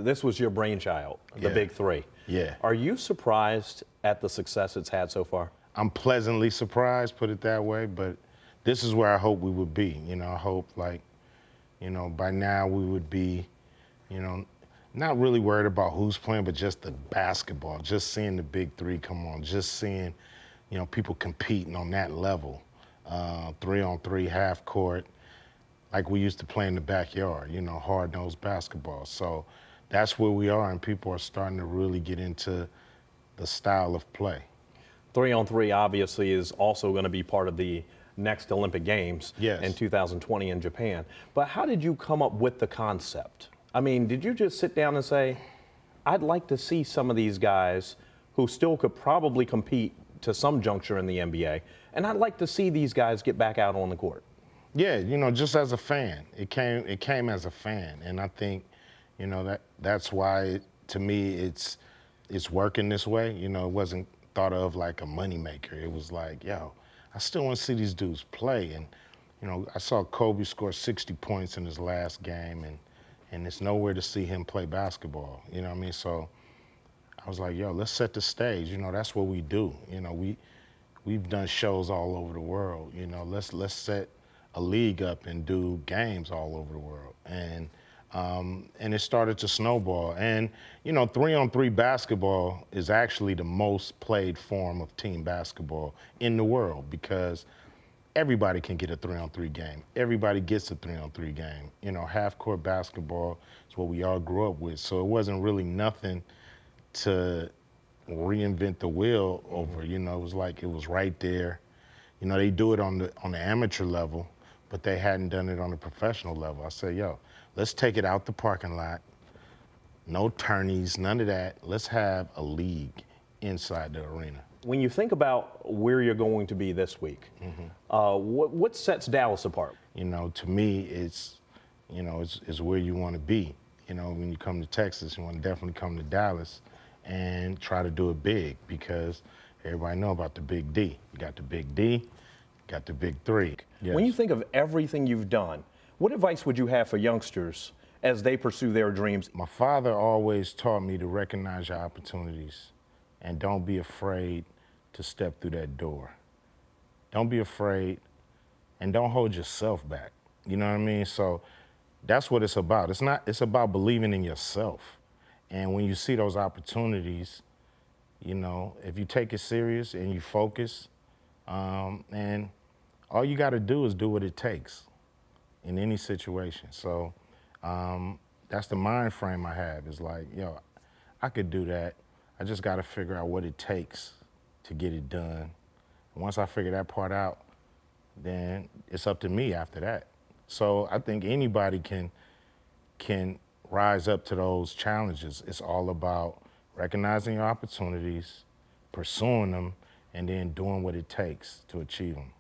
this was your brainchild, the Big Three. Yeah. Are you surprised at the success it's had so far? I'm pleasantly surprised, put it that way, but this is where I hope we would be. You know, I hope, like, you know, by now we would be, you know, not really worried about who's playing, but just the basketball, just seeing the Big Three come on, just seeing, you know, people competing on that level, 3-on-3, half court, like we used to play in the backyard, you know, hard-nosed basketball. So that's where we are, and people are starting to really get into the style of play. 3-on-3 obviously is also going to be part of the next Olympic Games in 2020 in Japan. But how did you come up with the concept? I mean, did you just sit down and say, I'd like to see some of these guys who still could probably compete to some juncture in the NBA, and I'd like to see these guys get back out on the court? Yeah, you know, just as a fan. It came as a fan, and I think, you know, that's why, to me, it's working this way. You know, it wasn't thought of like a moneymaker. It was like, yo, I still want to see these dudes play. And, you know, I saw Kobe score 60 points in his last game, and it's nowhere to see him play basketball. You know what I mean? So I was like, yo, let's set the stage. You know, that's what we do. You know, we've done shows all over the world. You know, let's set a league up and do games all over the world. And it started to snowball. And, you know, 3-on-3 basketball is actually the most played form of team basketball in the world, because everybody can get a 3-on-3 game. Everybody gets a 3-on-3 game. You know, half-court basketball is what we all grew up with. So it wasn't really nothing to reinvent the wheel over. You know, it was like it was right there. You know, they do it on the amateur level, but they hadn't done it on the professional level. I said, yo, let's take it out the parking lot. No tourneys, none of that. Let's have a league inside the arena. When you think about where you're going to be this week, what sets Dallas apart? You know, to me, it's where you want to be. You know, when you come to Texas, you want to definitely come to Dallas and try to do it big, because everybody know about the Big D. You got the Big D, you got the Big Three. Yes. When you think of everything you've done, what advice would you have for youngsters as they pursue their dreams? My father always taught me to recognize your opportunities and don't be afraid to step through that door. Don't be afraid, and don't hold yourself back. You know what I mean? So that's what it's about. It's about believing in yourself. And when you see those opportunities, you know, if you take it serious and you focus, and all you got to do is do what it takes in any situation. So that's the mind frame I have. Is like, yo, I could do that. I just got to figure out what it takes to get it done. Once I figure that part out, then it's up to me after that. So I think anybody can rise up to those challenges. It's all about recognizing your opportunities, pursuing them, and then doing what it takes to achieve them.